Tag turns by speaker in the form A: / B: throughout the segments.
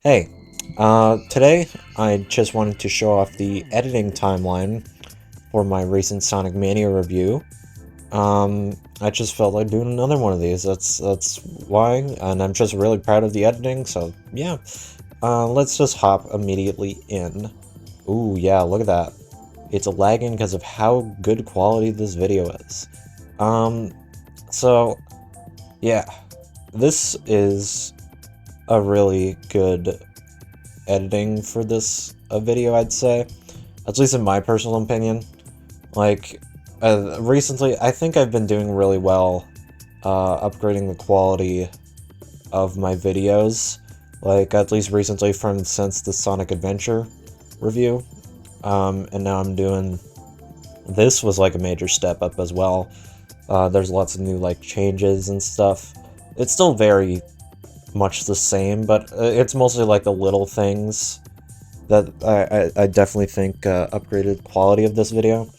A: Hey, today I just wanted to show off the editing timeline for my recent Sonic Mania review. I just felt like doing another one of these. That's why, and I'm just really proud of the editing. So yeah, let's just hop immediately in. Ooh, yeah, look at that. It's lagging because of how good quality this video is. Um, so yeah, this is a really good editing for this video, I'd say. At least in my personal opinion. Like, recently, I think I've been doing really well upgrading the quality of my videos. Like, at least recently since the Sonic Adventure review. And now I'm doing... This was like a major step up as well. There's lots of new, like, changes and stuff. It's still very much the same, but it's mostly like the little things that I definitely think upgraded quality of this video.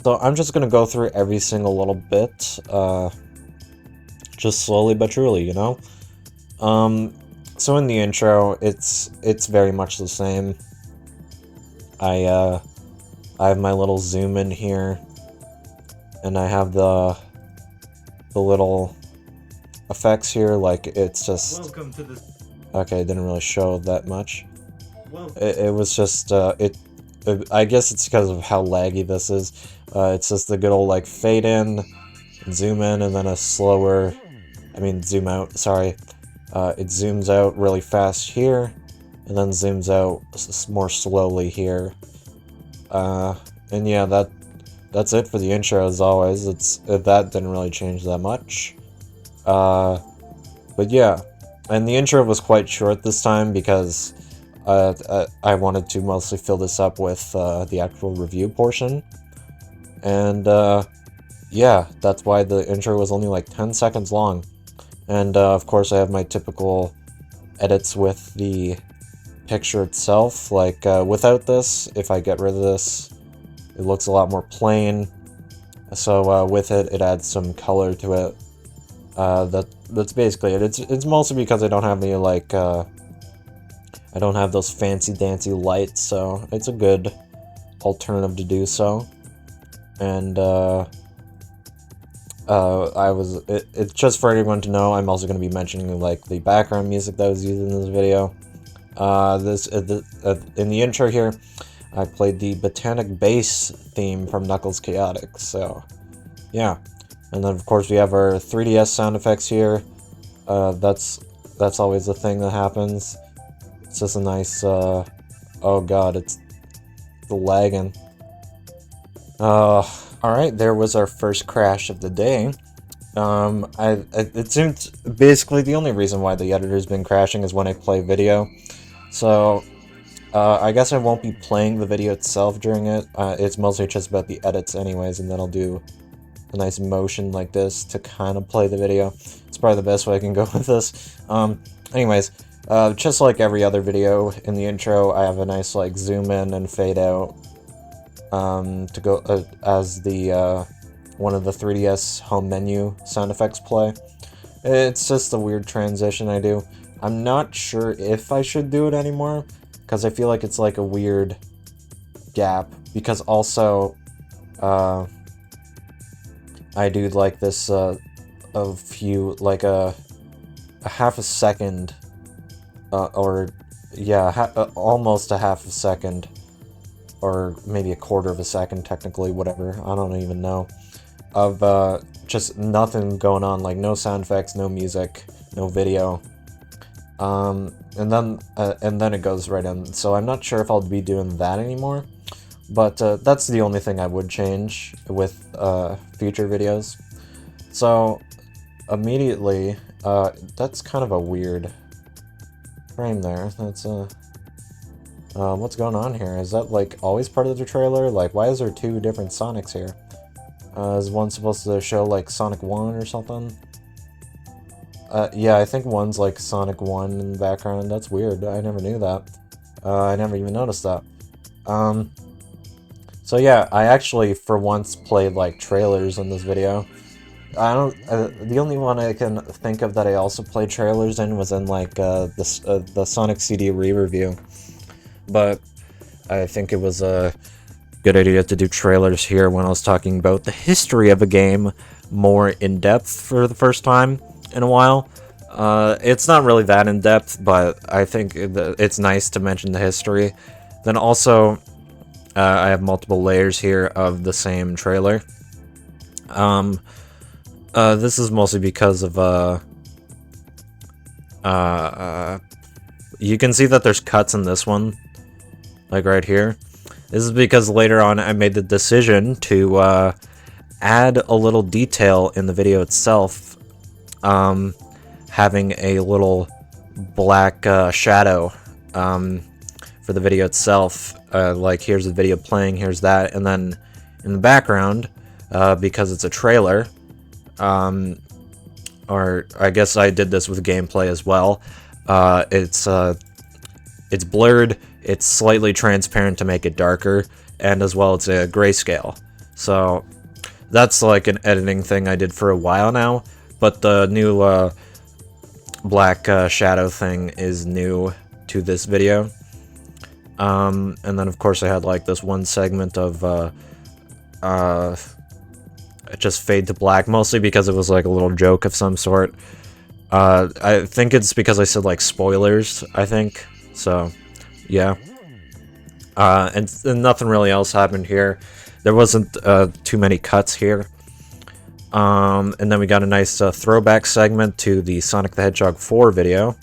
A: So I'm just gonna go through every single little bit, just slowly but truly, you know? So in the intro, it's very much the same. I have my little zoom in here, and I have the little effects here, like it's just...
B: Welcome to this.
A: Okay, it didn't really show that much.
B: Well,
A: It was just, I guess it's because of how laggy this is. It's just the good old, like, fade in, zoom in, and then a slower, zoom out, sorry. It zooms out really fast here, and then zooms out more slowly here. And yeah, that's it for the intro as always. That didn't really change that much. But yeah, and the intro was quite short this time because I wanted to mostly fill this up with the actual review portion. And yeah, that's why the intro was only like 10 seconds long. And of course I have my typical edits with the picture itself. Like without this, if I get rid of this, it looks a lot more plain. So with it, it adds some color to it. That's basically it. It's mostly because I don't have any like I don't have those fancy dancy lights, so it's a good alternative to do so. And it's just for everyone to know, I'm also going to be mentioning like the background music that was used in this video. In the intro here, I played the Botanic Bass theme from Knuckles Chaotix, so yeah. And then of course we have our 3DS sound effects here. That's always the thing that happens. It's just a nice, oh god, it's the lagging. Alright, there was our first crash of the day. It seems basically the only reason why the editor's been crashing is when I play video. So, I guess I won't be playing the video itself during it. It's mostly just about the edits anyways, and then I'll do a nice motion like this to kind of play the video. It's probably the best way I can go with this. Anyways, just like every other video in the intro, I have a nice like zoom in and fade out to go as the one of the 3DS home menu sound effects play. It's just a weird transition I do. I'm not sure if I should do it anymore, because I feel like it's like a weird gap, because also I do like this a few, like a half a second, or yeah, almost a half a second, or maybe a quarter of a second technically, whatever, I don't even know, of just nothing going on, like no sound effects, no music, no video, and then it goes right in. So I'm not sure if I'll be doing that anymore. But that's the only thing I would change with future videos. So immediately, that's kind of a weird frame there. That's what's going on here? Is that like always part of the trailer? Like, why is there two different Sonics here? Is one supposed to show like Sonic 1 or something? Yeah, I think one's like Sonic 1 in the background. That's weird. I never knew that. I never even noticed that. So yeah, I actually for once played like trailers in this video. I don't. The only one I can think of that I also played trailers in was in like the Sonic CD re-review, but I think it was a good idea to do trailers here when I was talking about the history of a game more in depth for the first time in a while. It's not really that in depth, but I think it's nice to mention the history. Then also, I have multiple layers here of the same trailer. This is mostly because of you can see that there's cuts in this one, like right here. This is because later on I made the decision to add a little detail in the video itself, having a little black shadow for the video itself. Like here's the video playing, here's that, and then in the background, because it's a trailer, or I guess I did this with gameplay as well. It's blurred, it's slightly transparent to make it darker, and as well it's a grayscale. So that's like an editing thing I did for a while now, but the new black shadow thing is new to this video. And then of course I had like this one segment of just fade to black, mostly because it was like a little joke of some sort. I think it's because I said like spoilers, I think. So, yeah. And nothing really else happened here. There wasn't too many cuts here. And then we got a nice throwback segment to the Sonic the Hedgehog 4 video.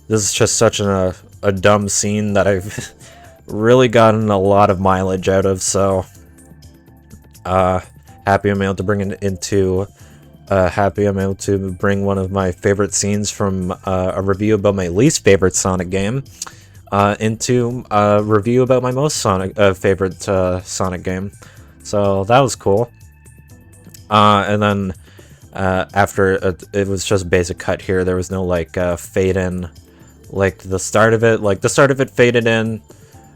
A: This is just such a dumb scene that I've really gotten a lot of mileage out of, so happy I'm able to bring it into happy I'm able to bring one of my favorite scenes from a review about my least favorite Sonic game into a review about my most favorite Sonic game. So that was cool. And then after it was just basic cut here. There was no like fade in, like the start of it. Like the start of it faded in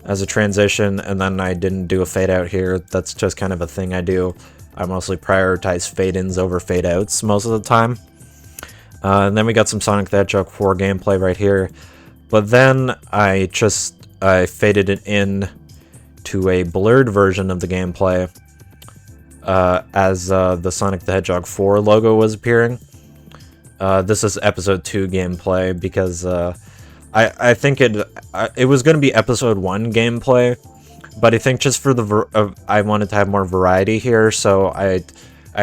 A: as a transition, and then I didn't do a fade out here. That's just kind of a thing I do. I mostly prioritize fade-ins over fade-outs most of the time. And then we got some Sonic the Hedgehog 4 gameplay right here. But then I faded it in to a blurred version of the gameplay as the Sonic the Hedgehog 4 logo was appearing. This is episode 2 gameplay because I think it was going to be episode 1 gameplay, but I think just for I wanted to have more variety here, so I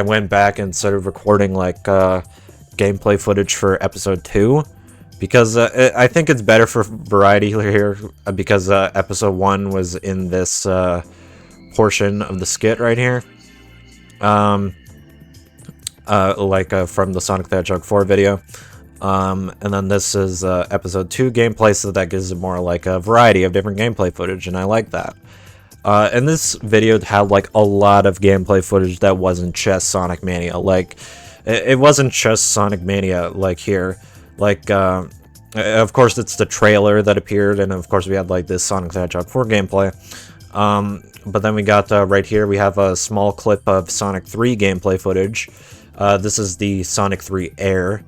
A: went back and started recording like gameplay footage for episode 2, because I think it's better for variety here, because episode 1 was in this portion of the skit right here, from the Sonic the Hedgehog 4 video. And then this is episode 2 gameplay, so that gives it more like a variety of different gameplay footage, and I like that. And this video had like a lot of gameplay footage that wasn't just Sonic Mania. Like, it wasn't just Sonic Mania like here. Like, of course it's the trailer that appeared, and of course we had like this Sonic the Hedgehog 4 gameplay. But then we got right here, we have a small clip of Sonic 3 gameplay footage. This is the Sonic 3 Air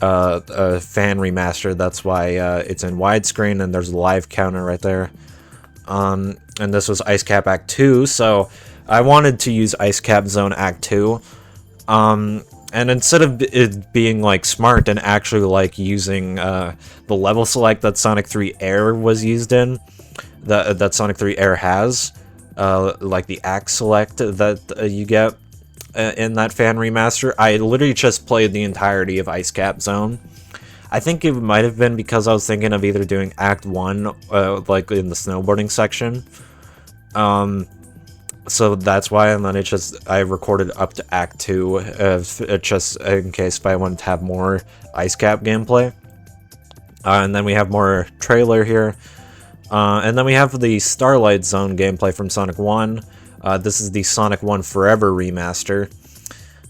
A: fan remaster. That's why it's in widescreen, and there's a live counter right there. And this was Ice Cap Act 2, so I wanted to use Ice Cap Zone Act 2. And instead of it being like smart and actually like using the level select that Sonic 3 Air was used in, that Sonic 3 Air has, like the act select that you get in that fan remaster, I literally just played the entirety of Ice Cap Zone. I think it might have been because I was thinking of either doing Act 1, like in the snowboarding section. So that's why, and then I recorded up to Act 2, just in case if I wanted to have more Ice Cap gameplay. And then we have more trailer here. And then we have the Starlight Zone gameplay from Sonic 1. This is the Sonic 1 Forever remaster.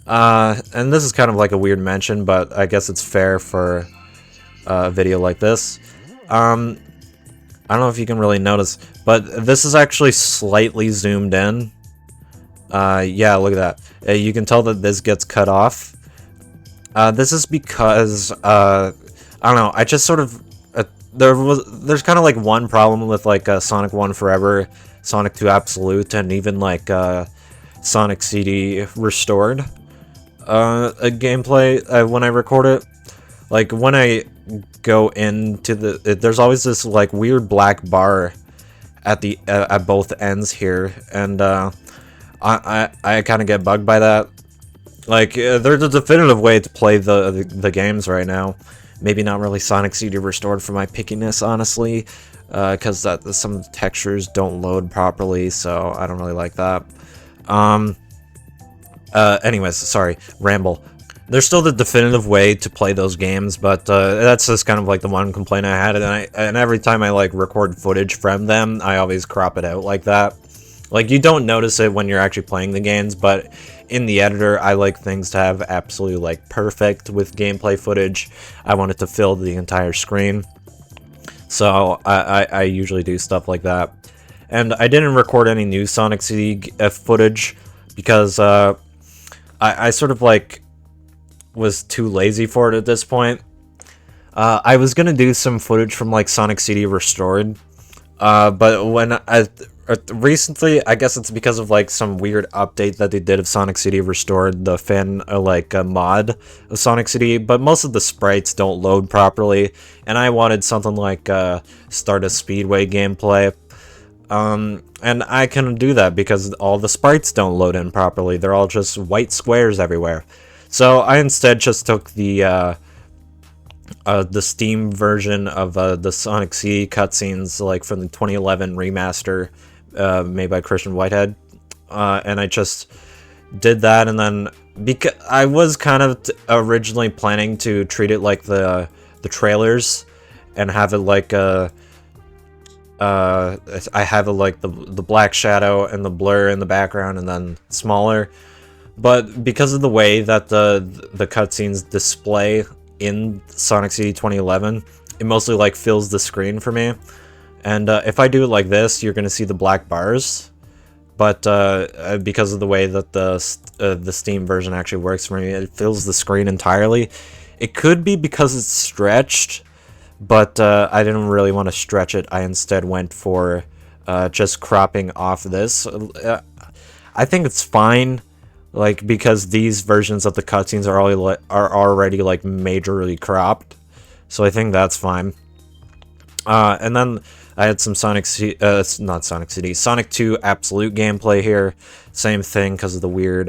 A: And this is kind of like a weird mention, but I guess it's fair for a video like this. I don't know if you can really notice, but this is actually slightly zoomed in. Yeah, look at that. You can tell that this gets cut off. This is because, I don't know, I just sort of, there's kind of like one problem with like Sonic 1 Forever, Sonic 2 Absolute, and even like Sonic CD Restored a gameplay when I record it. Like when I go into there's always this like weird black bar at the at both ends here, and I kind of get bugged by that. Like there's a definitive way to play the games right now. Maybe not really Sonic CD Restored for my pickiness, honestly, because some textures don't load properly, so I don't really like that. Anyways, sorry, ramble. There's still the definitive way to play those games, but that's just kind of like the one complaint I had, and every time I like record footage from them, I always crop it out like that. Like, you don't notice it when you're actually playing the games, but in the editor, I like things to have absolutely like perfect with gameplay footage. I want it to fill the entire screen, so I usually do stuff like that. And I didn't record any new Sonic CD footage because I sort of like was too lazy for it at this point. I was gonna do some footage from like Sonic CD Restored, but when recently, I guess it's because of like some weird update that they did of Sonic CD Restored, the fan mod of Sonic CD, but most of the sprites don't load properly, and I wanted something like Stardust Speedway gameplay. And I can do that because all the sprites don't load in properly. They're all just white squares everywhere. So I instead just took the Steam version of the Sonic CD cutscenes, like from the 2011 remaster made by Christian Whitehead, and I just did that. And then because I was kind of originally planning to treat it like the trailers and have it like I have it like the black shadow and the blur in the background and then smaller. But because of the way that the cutscenes display in Sonic CD 2011, it mostly like fills the screen for me. And if I do it like this, you're gonna see the black bars. But because of the way that the Steam version actually works for me, it fills the screen entirely. It could be because it's stretched, but I didn't really want to stretch it. I instead went for just cropping off this. I think it's fine. Like, because these versions of the cutscenes are already like majorly cropped, so I think that's fine. And then I had some Sonic 2 Absolute gameplay here. Same thing because of the weird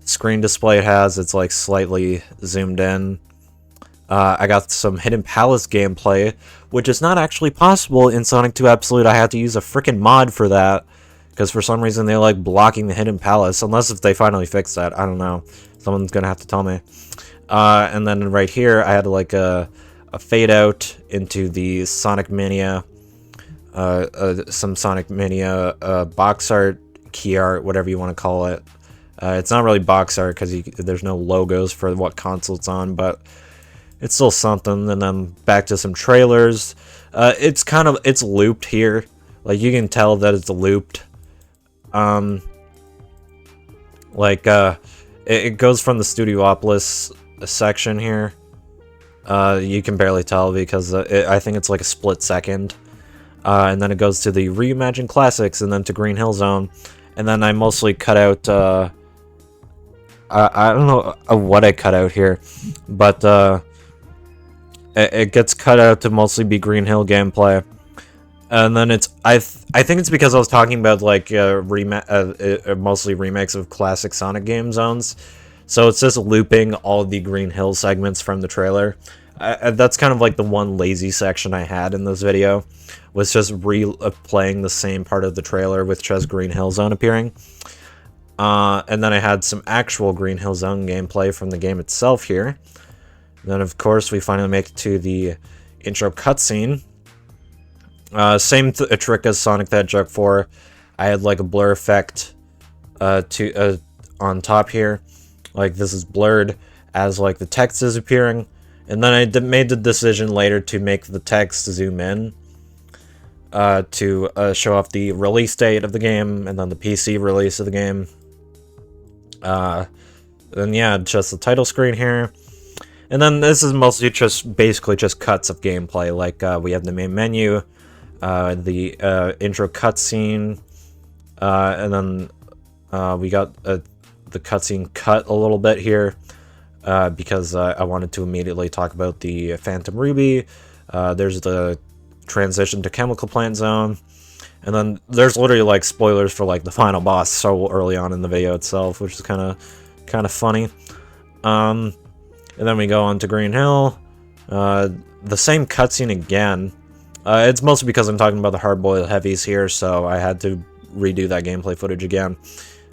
A: screen display it has. It's like slightly zoomed in. I got some Hidden Palace gameplay, which is not actually possible in Sonic 2 Absolute. I had to use a freaking mod for that. Because for some reason they like blocking the Hidden Palace. Unless if they finally fix that. I don't know. Someone's gonna have to tell me. And then right here I had like a fade out into the Sonic Mania. Some Sonic Mania box art, key art, whatever you want to call it. It's not really box art because there's no logos for what console it's on. But it's still something. And then back to some trailers. It's looped here. Like, you can tell that it's looped. It goes from the Studiopolis section here. You can barely tell because I think it's like a split second. And then it goes to the Reimagined Classics and then to Green Hill Zone. And then I mostly cut out, I don't know what I cut out here, but it gets cut out to mostly be Green Hill gameplay. And then I think it's because I was talking about like mostly remakes of classic Sonic game zones, so it's just looping all the Green Hill segments from the trailer. That's kind of like the one lazy section I had in this video, was just replaying the same part of the trailer with just Green Hill Zone appearing. And then I had some actual Green Hill Zone gameplay from the game itself here. And then of course we finally make it to the intro cutscene. Same trick as Sonic the Hedgehog 4. I had like a blur effect on top here. Like, this is blurred as like the text is appearing. And then I made the decision later to make the text zoom in. to show off the release date of the game, and then the PC release of the game. Then yeah, just the title screen here. And then this is mostly basically just cuts of gameplay. Like, we have the main menu, the intro cutscene, and then we got the cutscene cut a little bit here, because I wanted to immediately talk about the Phantom Ruby. There's the transition to Chemical Plant Zone, and then there's literally like spoilers for like the final boss so early on in the video itself, which is kind of funny. And then we go on to Green Hill. The same cutscene again. It's mostly because I'm talking about the hard-boiled heavies here, so I had to redo that gameplay footage again.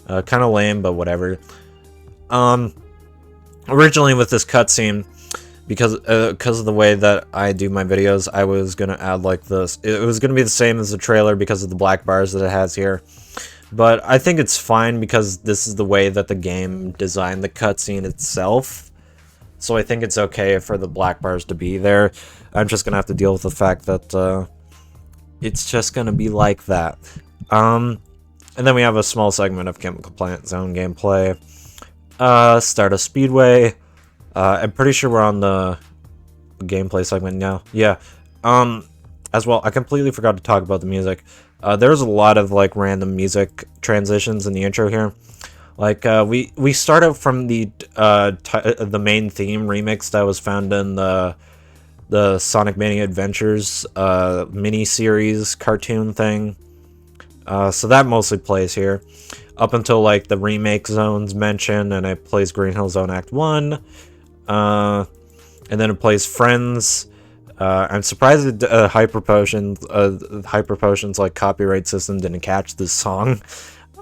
A: Kind of lame, but whatever. Originally with this cutscene, because of the way that I do my videos, I was gonna add like this. It was gonna be the same as the trailer because of the black bars that it has here. But I think it's fine because this is the way that the game designed the cutscene itself. So I think it's okay for the black bars to be there. I'm just gonna have to deal with the fact that it's just gonna be like that. And then we have a small segment of Chemical Plant Zone gameplay. Stardust Speedway. I'm pretty sure we're on the gameplay segment now. Yeah. As well, I completely forgot to talk about the music. There's a lot of like random music transitions in the intro here. Like, we start out from the main theme remix that was found in the Sonic Mania Adventures mini-series cartoon thing. So that mostly plays here. Up until, like, the remake zones mentioned, and it plays Green Hill Zone Act 1. And then it plays Friends. I'm surprised that Hyper Potion's, like, copyright system didn't catch this song.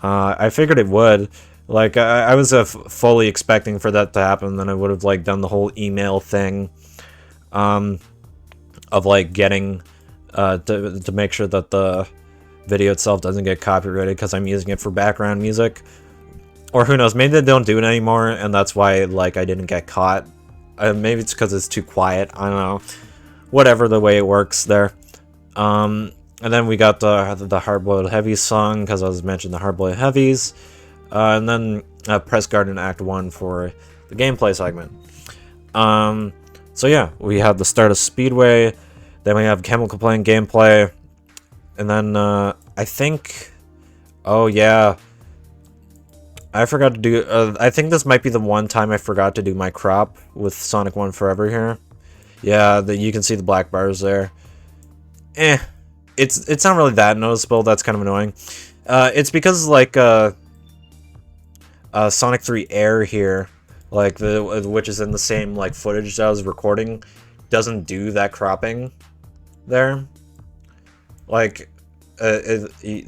A: I figured it would. Like, I was fully expecting for that to happen, then I would have, like, done the whole email thing, of, like, getting, to make sure that the video itself doesn't get copyrighted, because I'm using it for background music. Or who knows, maybe they don't do it anymore, and that's why, like, I didn't get caught. Maybe it's because it's too quiet, I don't know. Whatever, the way it works there. And then we got the Hard-Boiled Heavies song, because I was mentioning the Hard-Boiled Heavies. And then Press Garden Act 1 for the gameplay segment. So yeah, we have the start of Speedway, then we have Chemical Plant gameplay, and then I think, oh yeah, I forgot to do, I think this might be the one time I forgot to do my crop with Sonic 1 Forever here. Yeah, you can see the black bars there. It's not really that noticeable, that's kind of annoying. It's because, like, Sonic 3 Air here, like which is in the same like footage that I was recording, doesn't do that cropping there. Like,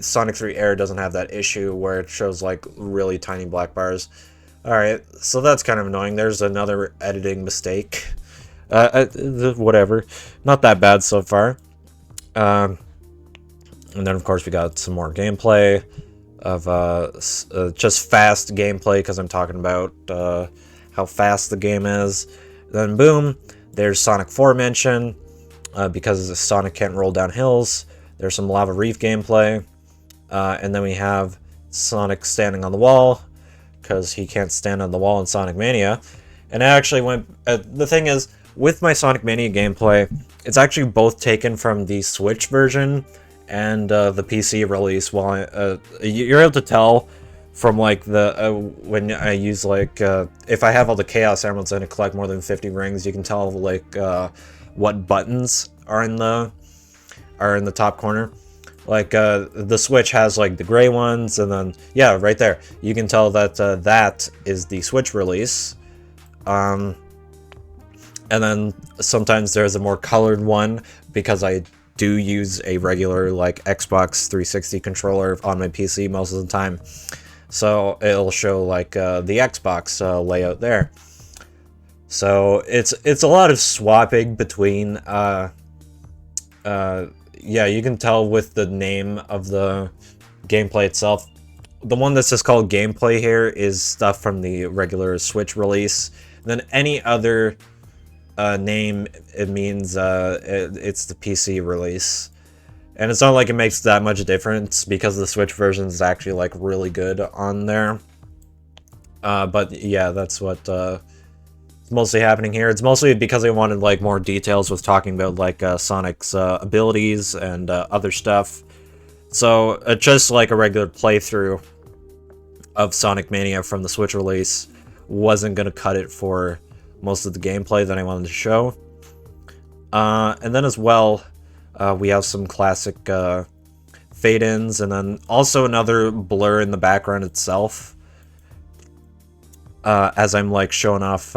A: Sonic 3 Air doesn't have that issue where it shows like really tiny black bars. Alright, so that's kind of annoying. There's another editing mistake. Whatever. Not that bad so far. And then of course we got some more gameplay of just fast gameplay, because I'm talking about how fast the game is. Then boom, there's Sonic 4 mention, because Sonic can't roll down hills. There's some Lava Reef gameplay, and then we have Sonic standing on the wall, because he can't stand on the wall in Sonic Mania. And I actually went, the thing is, with my Sonic Mania gameplay, it's actually both taken from the Switch version and the PC release. While you're able to tell from like the when I use like if I have all the Chaos Emeralds and I collect more than 50 rings, you can tell like what buttons are in the top corner. Like the Switch has like the gray ones, and then yeah, right there you can tell that that is the Switch release. And then sometimes there's a more colored one, because I do use a regular like Xbox 360 controller on my PC most of the time, so it'll show like the Xbox layout there. So it's a lot of swapping between yeah, you can tell with the name of the gameplay itself. The one that's just called gameplay here is stuff from the regular Switch release. And then any other name, it means it's the PC release. And it's not like it makes that much difference because the Switch version is actually like really good on there. But yeah, that's what is mostly happening here. It's mostly because I wanted like more details with talking about like Sonic's abilities and other stuff. So just like a regular playthrough of Sonic Mania from the Switch release wasn't going to cut it for most of the gameplay that I wanted to show. And then as well, we have some classic fade-ins, and then also another blur in the background itself. As I'm like showing off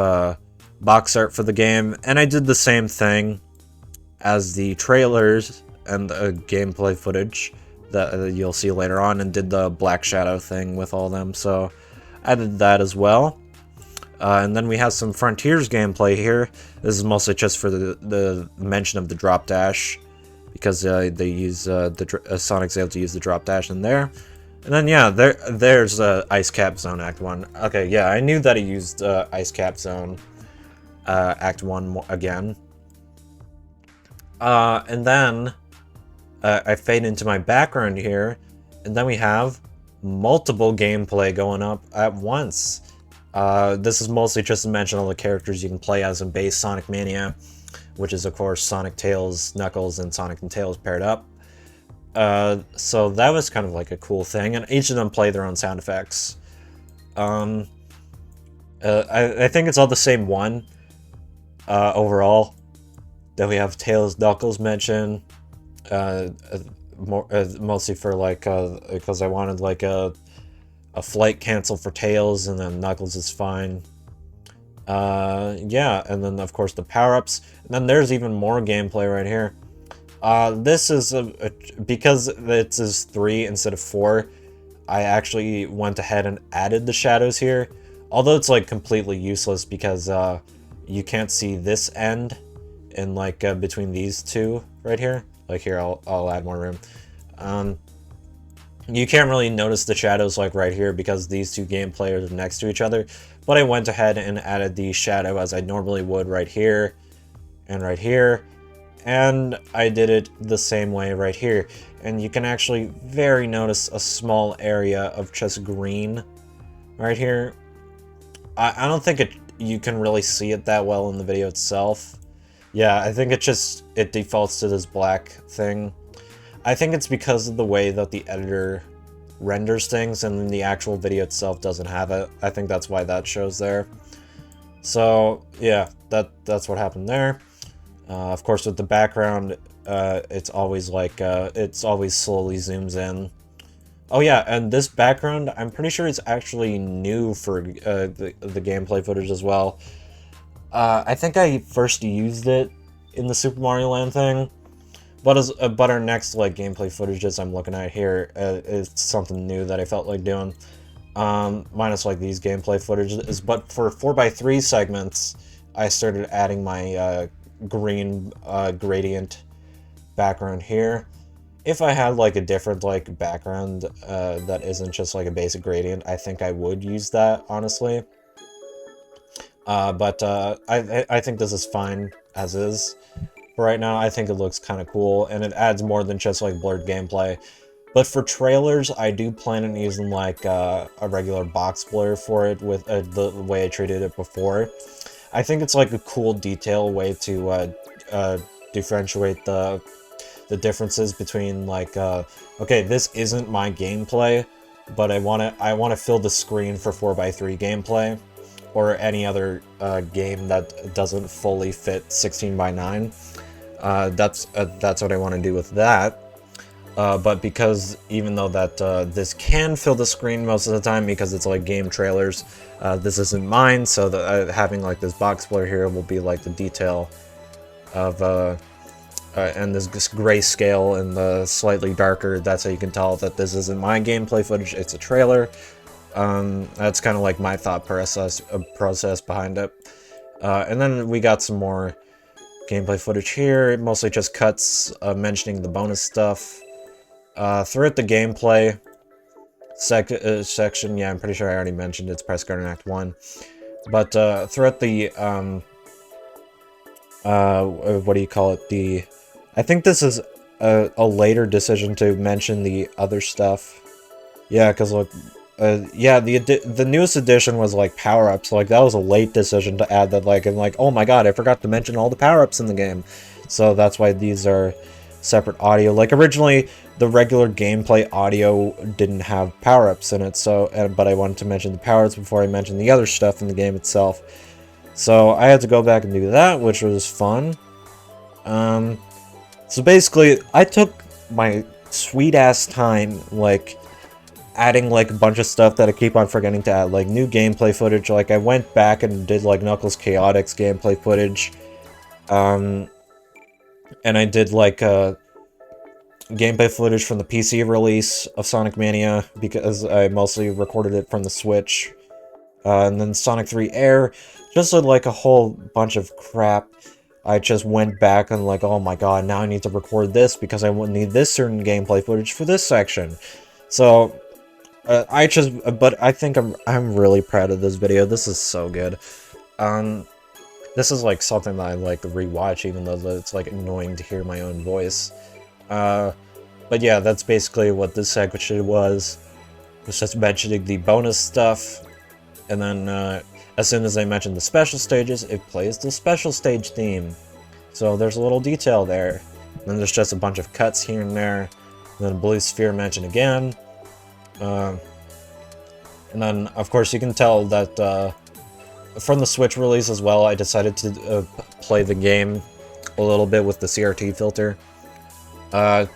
A: box art for the game, and I did the same thing as the trailers and the gameplay footage that you'll see later on, and did the black shadow thing with all of them, so I did that as well. And then we have some Frontiers gameplay here. This is mostly just for the mention of the drop dash, because they use Sonic's able to use the drop dash in there. And then yeah, there's Ice Cap Zone Act 1. Okay, yeah, I knew that he used Ice Cap Zone Act 1 again. And then I fade into my background here, and then we have multiple gameplay going up at once. This is mostly just to mention all the characters you can play as in base Sonic Mania, which is of course Sonic, Tails, Knuckles, and Sonic and Tails paired up. So that was kind of like a cool thing, and each of them play their own sound effects. I think it's all the same one overall. Then we have Tails, Knuckles mentioned, mostly for like because I wanted like a flight cancel for Tails, and then Knuckles is fine. Yeah, and then of course the power-ups, and then there's even more gameplay right here. This is because it is 3 instead of 4, I actually went ahead and added the shadows here, although it's like completely useless because you can't see this end in like between these two right here. Like here, I'll add more room. You can't really notice the shadows like right here because these two game players are next to each other, but I went ahead and added the shadow as I normally would right here and right here, and I did it the same way right here, and you can actually very notice a small area of just green right here. I don't think you can really see it that well in the video itself. Yeah, I think it defaults to this black thing. I think it's because of the way that the editor renders things, and then the actual video itself doesn't have it. I think that's why that shows there. So yeah, that's what happened there. Of course, with the background, it's always like it's always slowly zooms in. Oh yeah, and this background, I'm pretty sure it's actually new for the gameplay footage as well. I think I first used it in the Super Mario Land thing, but our next like gameplay footages I'm looking at here is something new that I felt like doing. Minus like these gameplay footages, but for 4x3 segments, I started adding my green gradient background here. If I had like a different like background that isn't just like a basic gradient, I think I would use that, honestly. But I think this is fine as is. For right now, I think it looks kind of cool, and it adds more than just like blurred gameplay. But for trailers, I do plan on using like a regular box blur for it with the way I treated it before. I think it's like a cool detail way to differentiate the differences between like okay, this isn't my gameplay, but I want to fill the screen for 4x3 gameplay, or any other game that doesn't fully fit 16:9. That's what I want to do with that. But because even though that this can fill the screen most of the time because it's like game trailers, this isn't mine, so that having like this box blur here will be like the detail of and this grayscale and the slightly darker. That's how you can tell that this isn't my gameplay footage, it's a trailer. That's kind of like my thought process behind it. And then we got some more gameplay footage here, mostly just cuts mentioning the bonus stuff. Throughout the gameplay section, yeah, I'm pretty sure I already mentioned it's Press Garden Act 1. But throughout the, what do you call it? I think this is a later decision to mention the other stuff. Yeah, because like, yeah, the newest edition was like power-ups. Like that was a late decision to add that. Like, and like, oh my god, I forgot to mention all the power-ups in the game. So that's why these are separate audio. Like originally, the regular gameplay audio didn't have power-ups in it. So, but I wanted to mention the power-ups before I mentioned the other stuff in the game itself. So I had to go back and do that, which was fun. So basically, I took my sweet-ass time, like, adding, like, a bunch of stuff that I keep on forgetting to add, like, new gameplay footage. Like, I went back and did, like, Knuckles Chaotix gameplay footage. And I did, like, gameplay footage from the PC release of Sonic Mania, because I mostly recorded it from the Switch. And then Sonic 3 Air, just like a whole bunch of crap. I just went back and like, oh my god, now I need to record this because I need this certain gameplay footage for this section. So, but I think I'm really proud of this video. This is so good. This is like something that I like to rewatch, even though it's like annoying to hear my own voice. But yeah, that's basically what this section was. It's just mentioning the bonus stuff, and then as soon as I mention the special stages, it plays the special stage theme. So there's a little detail there. And then there's just a bunch of cuts here and there. And then a blue sphere mentioned again. And then, of course, you can tell that from the Switch release as well, I decided to play the game a little bit with the CRT filter.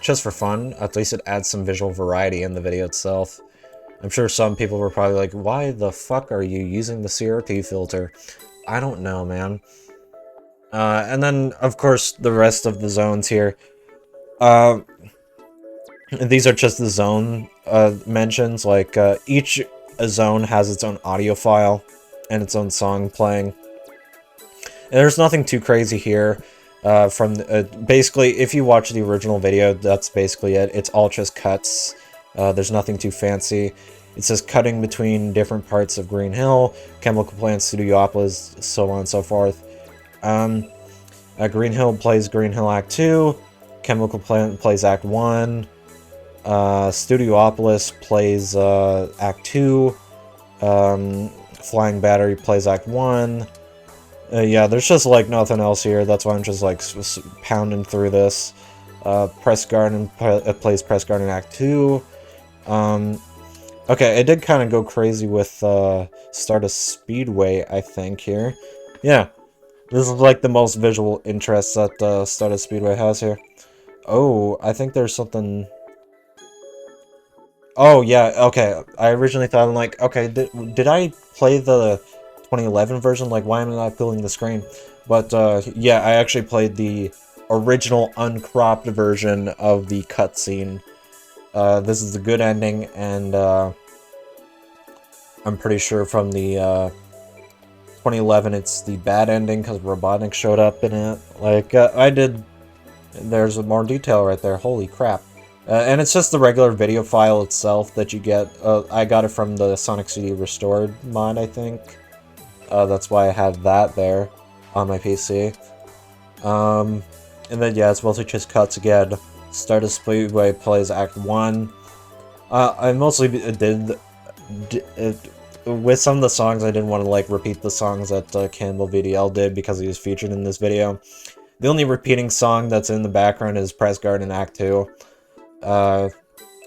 A: Just for fun. At least it adds some visual variety in the video itself. I'm sure some people were probably like, why the fuck are you using the CRT filter? I don't know, man. And then, of course, the rest of the zones here. These are just the zone mentions. Like, each zone has its own audio file and its own song playing. And there's nothing too crazy here. Basically, if you watch the original video, that's basically it. It's all just cuts. There's nothing too fancy. It says cutting between different parts of Green Hill, Chemical Plant, Studiopolis, so on and so forth. Green Hill plays Green Hill Act 2, Chemical Plant plays Act 1, Studiopolis plays Act 2, Flying Battery plays Act 1. Yeah, there's just like nothing else here, that's why I'm just like pounding through this. Press Garden plays Press Garden Act 2. Okay, it did kind of go crazy with Stardust Speedway, I think, here. Yeah, this is like the most visual interest that Stardust Speedway has here. Oh, I think there's something... Oh, yeah, okay. I originally thought, I'm like, okay, did I play the 2011 version? Like, why am I not filling the screen? But, yeah, I actually played the original uncropped version of the cutscene. This is the good ending, and I'm pretty sure from the 2011 it's the bad ending because Robotnik showed up in it. Like, there's more detail right there, holy crap. And it's just the regular video file itself that you get. I got it from the Sonic CD Restored mod, I think. That's why I had that there on my PC. And then, yeah, it's mostly just cuts again. Stardust Speedway plays Act 1. I mostly did with some of the songs, I didn't want to, like, repeat the songs that Campbell VDL did because he was featured in this video. The only repeating song that's in the background is Press Garden Act 2.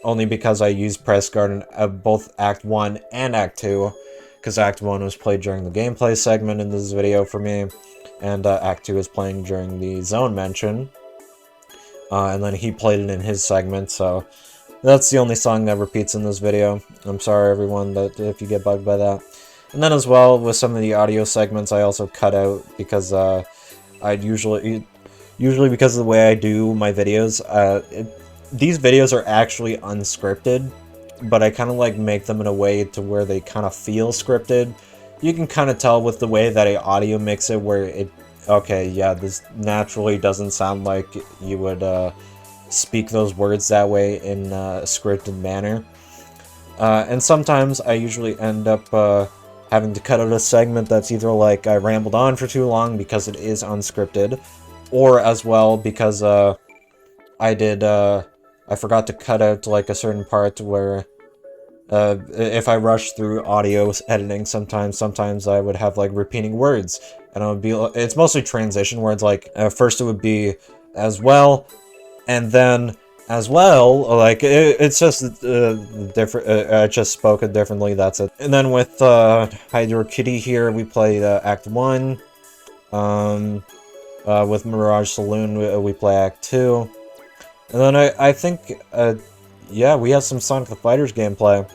A: Only because I used Press Garden both Act 1 and Act 2, because Act 1 was played during the gameplay segment in this video for me, and Act 2 is playing during the zone mention. And then he played it in his segment, so that's the only song that repeats in this video. I'm sorry everyone that if you get bugged by that. And then as well, with some of the audio segments, I also cut out because I'd usually because of the way I do my videos, these videos are actually unscripted, but I kind of like make them in a way to where they kind of feel scripted. You can kind of tell with the way that I audio mix it where it, okay, yeah, this naturally doesn't sound like you would speak those words that way in a scripted manner. And sometimes I usually end up having to cut out a segment that's either like I rambled on for too long because it is unscripted, or as well because I forgot to cut out like a certain part where if I rush through audio editing, sometimes I would have like repeating words, and it would be, it's mostly transition words. Like first it would be as well, and then as well, like it's just different. I just spoke it differently. That's it. And then with Hydro Kitty here, we play Act 1. With Mirage Saloon, we play Act 2. And then I think, yeah, we have some Sonic the Fighters gameplay.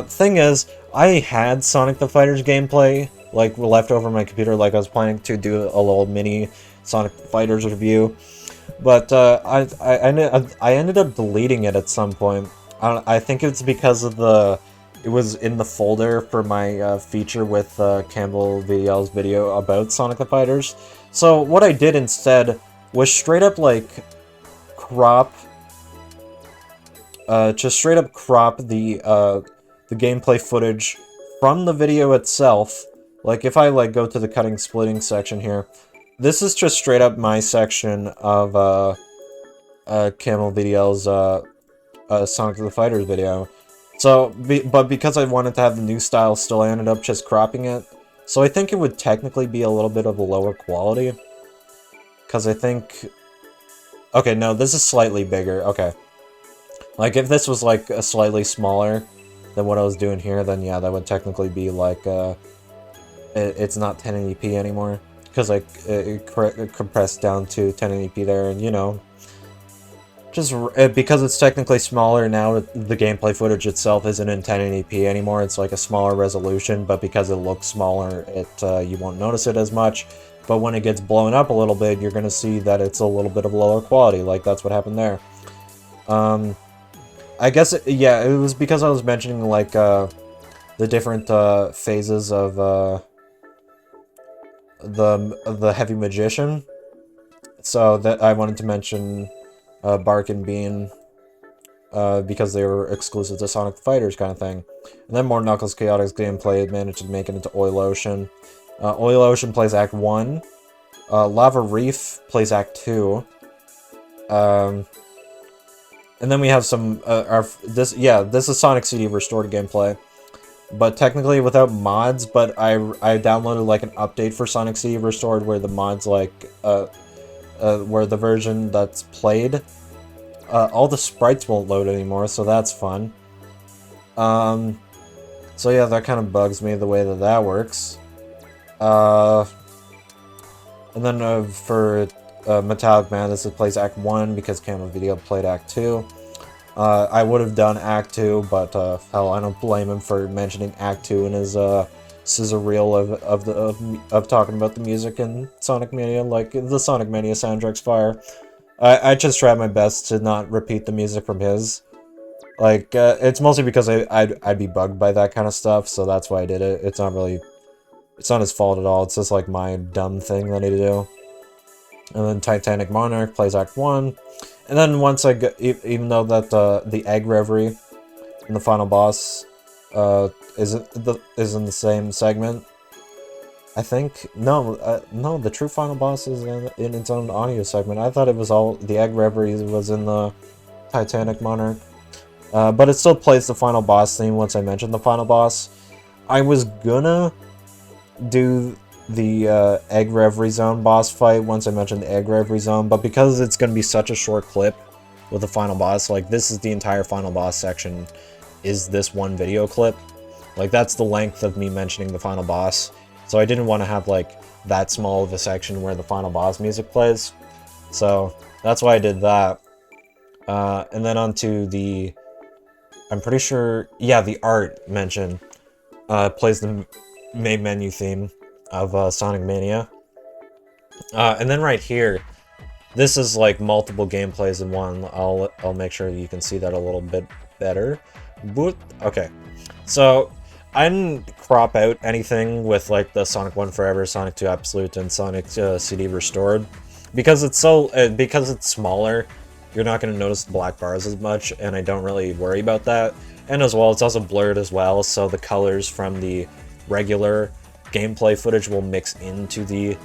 A: Thing is, I had Sonic the Fighters gameplay, like, left over my computer, like I was planning to do a little mini Sonic the Fighters review. But, I ended up deleting it at some point. I think it's because of it was in the folder for my feature with Campbell VL's video about Sonic the Fighters. So what I did instead was straight up, like, just straight up crop the gameplay footage from the video itself. Like, if I, like, go to the cutting splitting section here, this is just straight up my section of, Camel VDL's, Sonic the Fighters video. So, but because I wanted to have the new style still, I ended up just cropping it. So I think it would technically be a little bit of a lower quality. Because I think... Okay, no, this is slightly bigger. Okay. Like, if this was, like, a slightly smaller than what I was doing here, then yeah, that would technically be, like, it's not 1080p anymore. Because, like, it compressed down to 1080p there, and, you know... Just because it's technically smaller now, the gameplay footage itself isn't in 1080p anymore. It's like a smaller resolution, but because it looks smaller, you won't notice it as much. But when it gets blown up a little bit, you're gonna see that it's a little bit of lower quality. Like, that's what happened there. I guess, yeah, it was because I was mentioning, like, the different phases of the Heavy Magician. So that I wanted to mention Bark and Bean, because they were exclusive to Sonic the Fighters kind of thing. And then more Knuckles Chaotix gameplay managed to make it into Oil Ocean. Oil Ocean plays Act 1. Lava Reef plays Act 2. And then we have some, this is Sonic CD Restored gameplay. But technically without mods, but I downloaded like an update for Sonic CD Restored where the mods, like, where the version that's played, all the sprites won't load anymore, so that's fun. So yeah, that kind of bugs me the way that works. And then for Metallic Man, this plays Act 1 because Camel Video played Act 2. I would have done Act 2, but hell, I don't blame him for mentioning Act 2 in his scissor reel of talking about the music in Sonic Mania. Like, the Sonic Mania soundtrack's fire. I just tried my best to not repeat the music from his. Like, it's mostly because I'd be bugged by that kind of stuff, so that's why I did it. It's not his fault at all, it's just like my dumb thing that I do. And then Titanic Monarch plays Act 1. And then once I get, even though that the Egg Reverie and the final boss is in the same segment, I think. No, no, the true final boss is in its own audio segment. I thought it was all, the Egg Reverie was in the Titanic Monarch. But it still plays the final boss theme once I mentioned the final boss. I was gonna do the Egg Reverie Zone boss fight once I mentioned the Egg Reverie Zone, but because it's gonna be such a short clip with the final boss, like, this is the entire final boss section, is this one video clip. Like, that's the length of me mentioning the final boss. So I didn't want to have, like, that small of a section where the final boss music plays. So that's why I did that. And then onto the, I'm pretty sure, yeah, the art mention plays the main menu theme of Sonic Mania. And then right here, this is like multiple gameplays in one. I'll make sure you can see that a little bit better. Okay, so I didn't crop out anything with like the Sonic 1 Forever, Sonic 2 Absolute, and Sonic CD Restored because it's because it's smaller. You're not going to notice the black bars as much, and I don't really worry about that. And as well, it's also blurred as well, so the colors from the regular gameplay footage will mix into the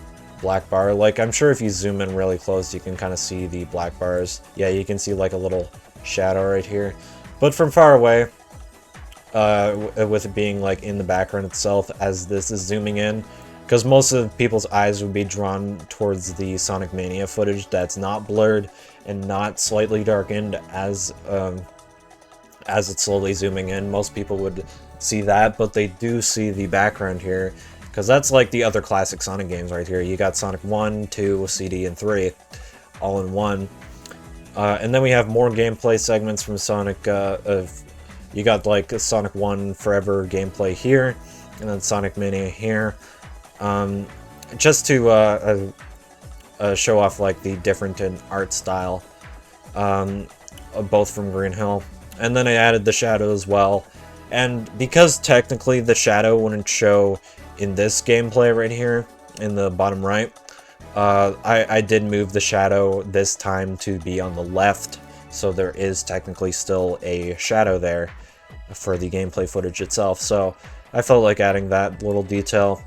A: black bar. Like, I'm sure if you zoom in really close, you can kind of see the black bars. Yeah, you can see like a little shadow right here. But from far away, with it being like in the background itself as this is zooming in, because most of people's eyes would be drawn towards the Sonic Mania footage that's not blurred and not slightly darkened as it's slowly zooming in. Most people would see that, but they do see the background here, because that's like the other classic Sonic games right here. You got Sonic 1, 2, CD, and 3 all in one. And then we have more gameplay segments from Sonic. You got like Sonic 1 Forever gameplay here, and then Sonic Mania here. Just to show off like the different in art style, both from Green Hill. And then I added the shadow as well. And because technically the shadow wouldn't show in this gameplay right here, in the bottom right, I did move the shadow this time to be on the left, so there is technically still a shadow there for the gameplay footage itself. So I felt like adding that little detail,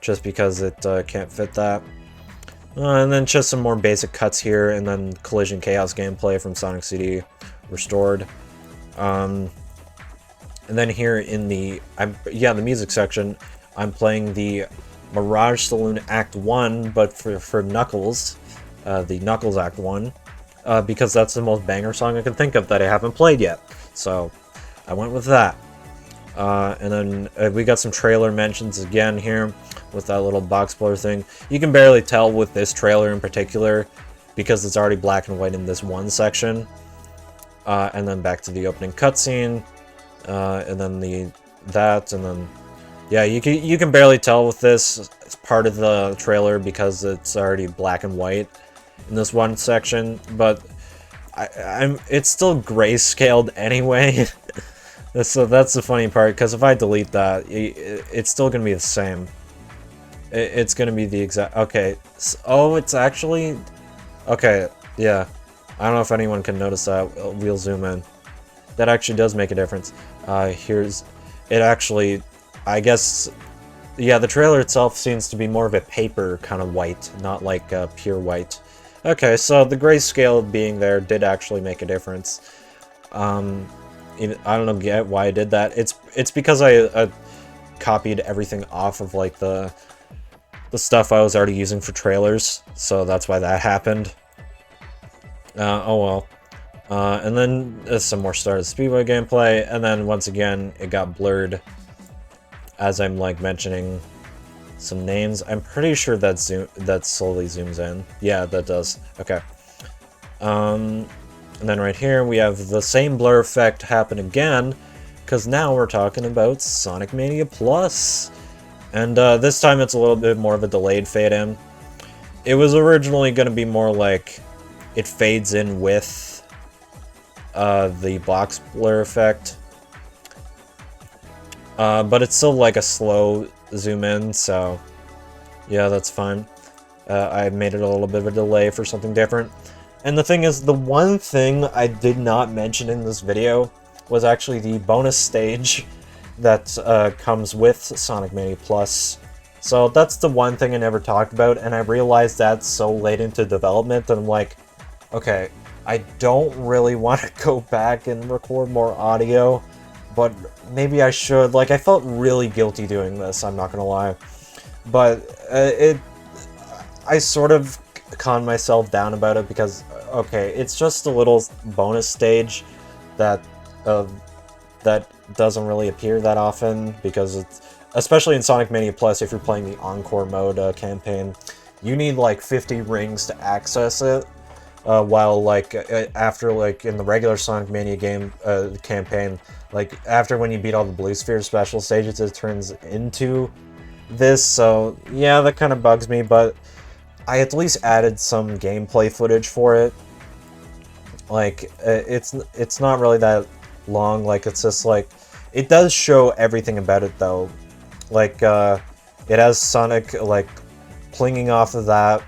A: just because it can't fit that. And then just some more basic cuts here, and then Collision Chaos gameplay from Sonic CD Restored. And then here in the music section, I'm playing the Mirage Saloon Act 1, but for Knuckles, the Knuckles Act 1, because that's the most banger song I can think of that I haven't played yet. So I went with that. And then we got some trailer mentions again here with that little box blur thing. You can barely tell with this trailer in particular because it's already black and white in this one section. And then back to the opening cutscene, and then and then yeah, you can barely tell with this. It's part of the trailer because it's already black and white in this one section, but it's still grayscaled anyway. So that's the funny part, because if I delete that, it's still gonna be the same. It's gonna be the exact. Okay. Oh, it's actually okay. Yeah. I don't know if anyone can notice that. We'll zoom in. That actually does make a difference. Here's it actually, I guess, yeah, the trailer itself seems to be more of a paper kind of white, not like pure white. Okay, so the grayscale being there did actually make a difference. I don't know why I did that. It's because I copied everything off of like the stuff I was already using for trailers, so that's why that happened. Oh well. And then some more Star Speedway gameplay, and then once again it got blurred as I'm like mentioning some names. I'm pretty sure that slowly zooms in. Yeah, that does. Okay. And then right here we have the same blur effect happen again, because now we're talking about Sonic Mania Plus. And this time it's a little bit more of a delayed fade in. It was originally going to be more like it fades in with the box blur effect, but it's still like a slow zoom in, so yeah, that's fine. I made it a little bit of a delay for something different. And the thing is, the one thing I did not mention in this video was actually the bonus stage that comes with Sonic Mania Plus. So that's the one thing I never talked about, and I realized that so late into development that I'm like, okay, I don't really want to go back and record more audio, but maybe I should. Like, I felt really guilty doing this, I'm not gonna lie. But I sort of calmed myself down about it because, okay, it's just a little bonus stage that doesn't really appear that often, because it's, especially in Sonic Mania Plus, if you're playing the Encore mode campaign, you need like 50 rings to access it. While like after like in the regular Sonic Mania game campaign, like after when you beat all the Blue Sphere special stages, it turns into this. So yeah, that kind of bugs me, but I at least added some gameplay footage for it. Like it's not really that long. Like it's just like it does show everything about it though. Like it has Sonic like plinging off of that,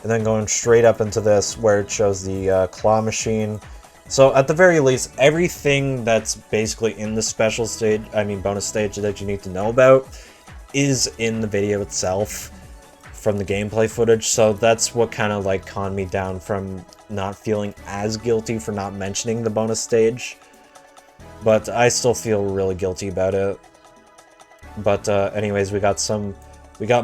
A: and then going straight up into this where it shows the claw machine. So at the very least, everything that's basically in the special stage, I mean bonus stage, that you need to know about is in the video itself from the gameplay footage, so that's what kind of like calmed me down from not feeling as guilty for not mentioning the bonus stage. But I still feel really guilty about it. But anyways, we got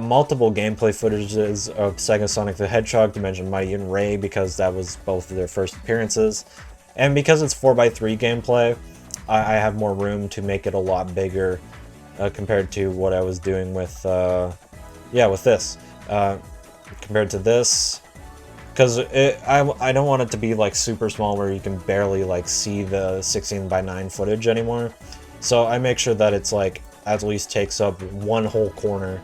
A: multiple gameplay footages of Sega Sonic the Hedgehog, to mention Mighty and Ray, because that was both of their first appearances. And because it's 4x3 gameplay, I have more room to make it a lot bigger compared to what I was doing with, with this. Compared to this, because I don't want it to be like super small where you can barely like see the 16:9 footage anymore. So I make sure that it's like at least takes up one whole corner.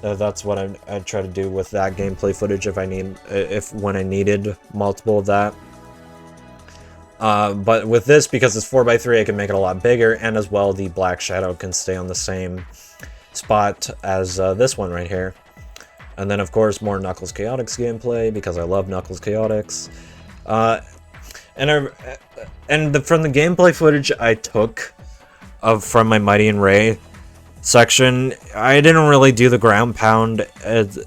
A: That's what I try to do with that gameplay footage when I needed multiple of that. But with this, because it's 4x3, I can make it a lot bigger, and as well the black shadow can stay on the same spot as this one right here. And then of course more Knuckles Chaotix gameplay, because I love Knuckles Chaotix. From the gameplay footage I took from my Mighty and Ray section, I didn't really do the ground pound and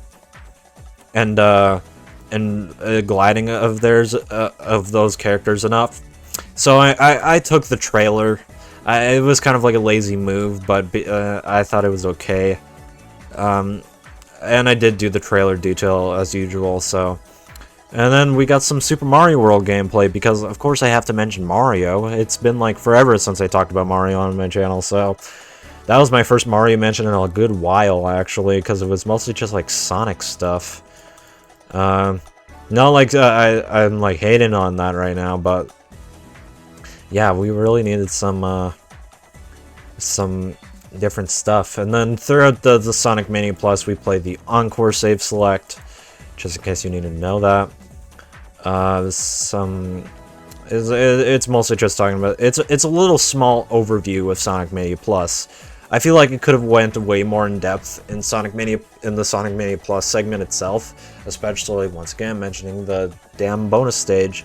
A: gliding of those characters enough. So I took the trailer. It was kind of like a lazy move, but I thought it was okay. And I did do the trailer detail as usual, so... And then we got some Super Mario World gameplay, because of course I have to mention Mario. It's been like forever since I talked about Mario on my channel, so... That was my first Mario mention in a good while, actually, because it was mostly just like Sonic stuff. Not like I'm like hating on that right now, but... Yeah, we really needed some different stuff. And then throughout the Sonic Mania Plus, we played the Encore Save Select, just in case you need to know that. It's mostly just talking about... It's a little small overview of Sonic Mania Plus. I feel like it could have went way more in depth in the Sonic Mania Plus segment itself, especially once again mentioning the damn bonus stage.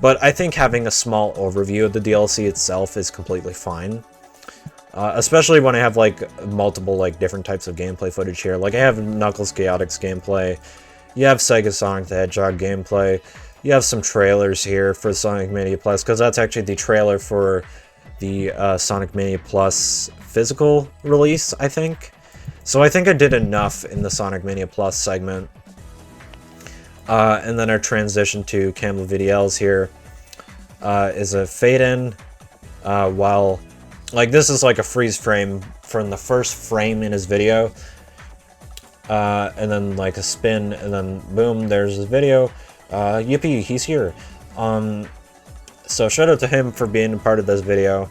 A: But I think having a small overview of the DLC itself is completely fine. Especially when I have like multiple like different types of gameplay footage here. Like I have Knuckles Chaotix gameplay, you have Sega Sonic the Hedgehog gameplay, you have some trailers here for Sonic Mania Plus, because that's actually the trailer for the Sonic Mania Plus physical release, I think. So I think I did enough in the Sonic Mania Plus segment. And then our transition to Campbell VDLs here is a fade-in, while... Like, this is like a freeze frame from the first frame in his video. And then like a spin, and then boom, there's his video. Yippee, he's here. So shout out to him for being a part of this video.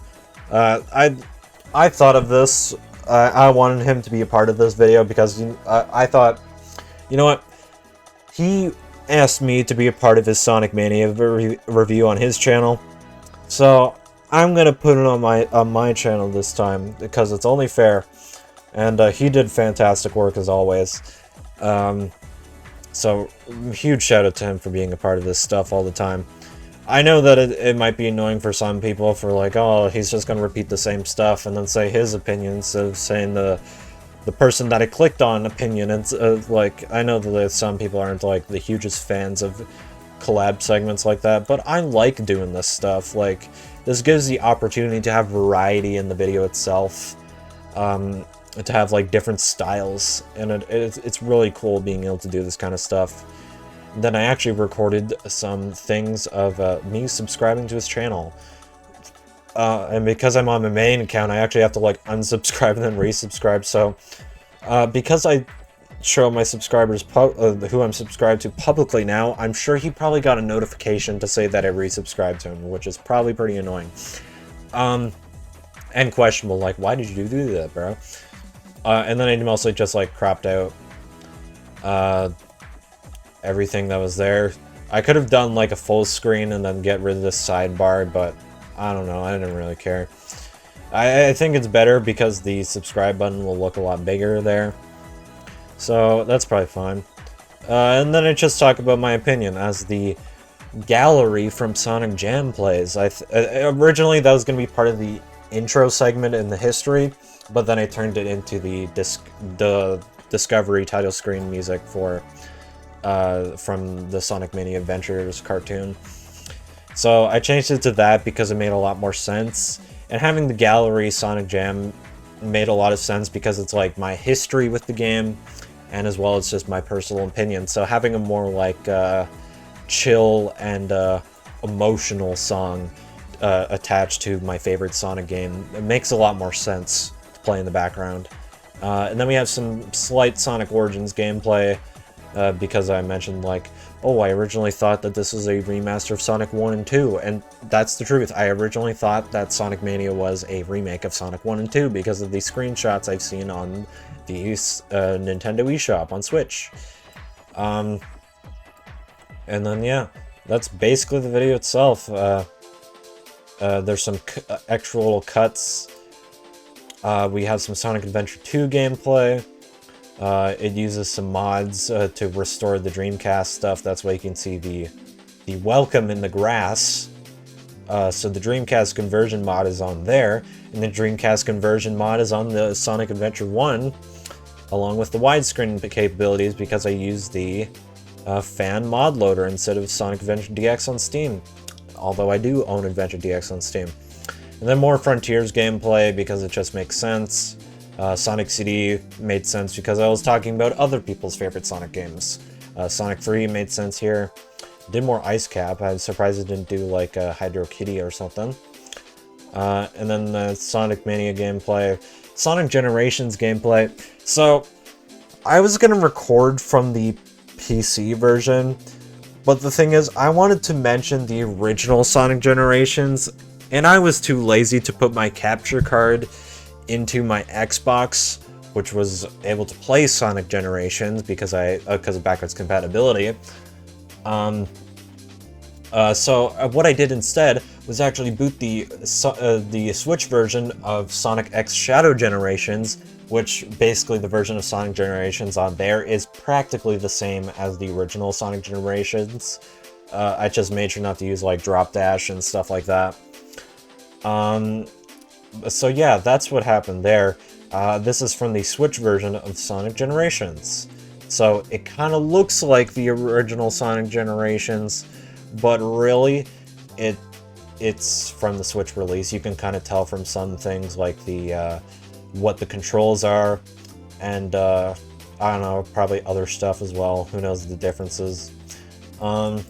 A: I thought of this. I wanted him to be a part of this video because I thought, you know what? He asked me to be a part of his Sonic Mania review on his channel. So I'm gonna put it on my channel this time because it's only fair, and he did fantastic work as always. So huge shout out to him for being a part of this stuff all the time. I know that it might be annoying for some people for like, oh, he's just gonna repeat the same stuff and then say his opinion instead of saying the person that I clicked on opinion. It's like, I know that some people aren't like the hugest fans of collab segments like that, but I like doing this stuff. Like, this gives the opportunity to have variety in the video itself, to have like different styles, and it's really cool being able to do this kind of stuff. Then I actually recorded some things of me subscribing to his channel, and because I'm on my main account, I actually have to like unsubscribe and then resubscribe. So because I show my subscribers who I'm subscribed to publicly now, I'm sure he probably got a notification to say that I resubscribed to him, which is probably pretty annoying. And questionable, like, why did you do that, bro? And then I mostly just, like, cropped out everything that was there. I could have done, like, a full screen and then get rid of this sidebar, but I don't know, I didn't really care. I think it's better because the subscribe button will look a lot bigger there. So that's probably fine. And then I just talk about my opinion as the gallery from Sonic Jam Plays. Originally that was going to be part of the intro segment in the history, but then I turned it into the Discovery title screen music for from the Sonic Mania Adventures cartoon. So I changed it to that because it made a lot more sense. And having the gallery Sonic Jam made a lot of sense because it's like my history with the game, and as well as just my personal opinion. So having a more like chill and emotional song attached to my favorite Sonic game, it makes a lot more sense to play in the background. And then we have some slight Sonic Origins gameplay, because I mentioned like, oh, I originally thought that this was a remaster of Sonic 1 and 2, and that's the truth. I originally thought that Sonic Mania was a remake of Sonic 1 and 2 because of the screenshots I've seen on the Nintendo eShop on Switch. And then, yeah, that's basically the video itself. There's some extra little cuts. We have some Sonic Adventure 2 gameplay. It uses some mods to restore the Dreamcast stuff. That's why you can see the welcome in the grass. So the Dreamcast conversion mod is on there, and the Dreamcast conversion mod is on the Sonic Adventure 1, along with the widescreen capabilities, because I used the fan mod loader instead of Sonic Adventure DX on Steam. Although I do own Adventure DX on Steam. And then more Frontiers gameplay, because it just makes sense. Sonic CD made sense because I was talking about other people's favorite Sonic games. Sonic 3 made sense here. Did more Ice Cap. I'm surprised it didn't do like a Hydro Kitty or something. And then the Sonic Mania gameplay. Sonic Generations gameplay. So, I was going to record from the PC version, but the thing is, I wanted to mention the original Sonic Generations, and I was too lazy to put my capture card into my Xbox, which was able to play Sonic Generations because of backwards compatibility. So what I did instead was actually boot the Switch version of Sonic X Shadow Generations, which basically the version of Sonic Generations on there is practically the same as the original Sonic Generations. I just made sure not to use like Drop Dash and stuff like that. So yeah, that's what happened there. This is from the Switch version of Sonic Generations. So it kind of looks like the original Sonic Generations, but really, it's from the Switch release. You can kind of tell from some things like the what the controls are, and I don't know, probably other stuff as well. Who knows the differences? I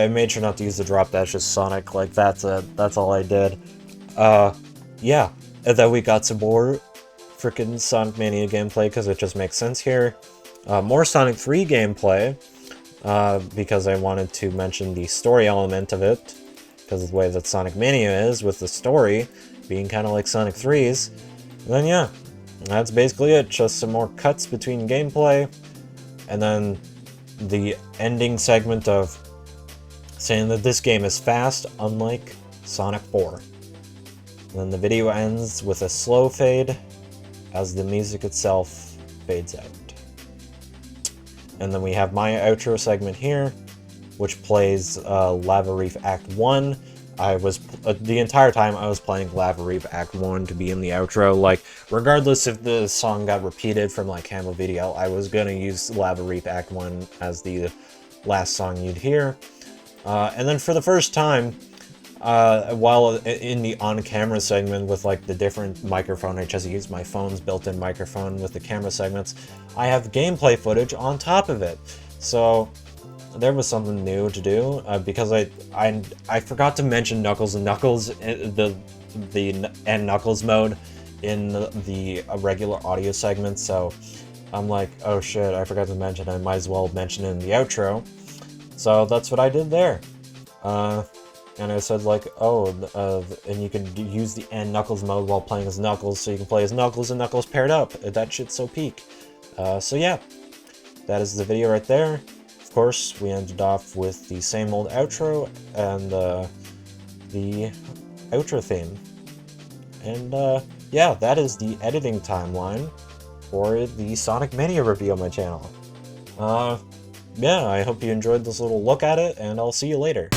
A: made sure not to use the drop dash, just Sonic. Like that's all I did. Yeah, and then we got some more freaking Sonic Mania gameplay because it just makes sense here. More Sonic 3 gameplay, because I wanted to mention the story element of it, because of the way that Sonic Mania is, with the story being kind of like Sonic 3's. And then yeah, that's basically it, just some more cuts between gameplay, and then the ending segment of saying that this game is fast, unlike Sonic 4. And then the video ends with a slow fade as the music itself fades out. And then we have my outro segment here, which plays Lava Reef Act 1. I was, the entire time I was playing Lava Reef Act 1 to be in the outro. Like, regardless if the song got repeated from like Camo Video, I was gonna use Lava Reef Act 1 as the last song you'd hear. And then for the first time, while in the on-camera segment with like the different microphone, I just used my phone's built-in microphone with the camera segments, I have gameplay footage on top of it. So there was something new to do, because I forgot to mention Knuckles and Knuckles, the and Knuckles mode in the regular audio segment, so I'm like, oh shit, I forgot to mention, I might as well mention it in the outro. So that's what I did there. And I said like, oh, and you can use the and Knuckles mode while playing as Knuckles, so you can play as Knuckles and Knuckles paired up. That shit's so peak. So yeah, that is the video right there. Of course, we ended off with the same old outro and the outro theme. And yeah, that is the editing timeline for the Sonic Mania review on my channel. Yeah, I hope you enjoyed this little look at it, and I'll see you later.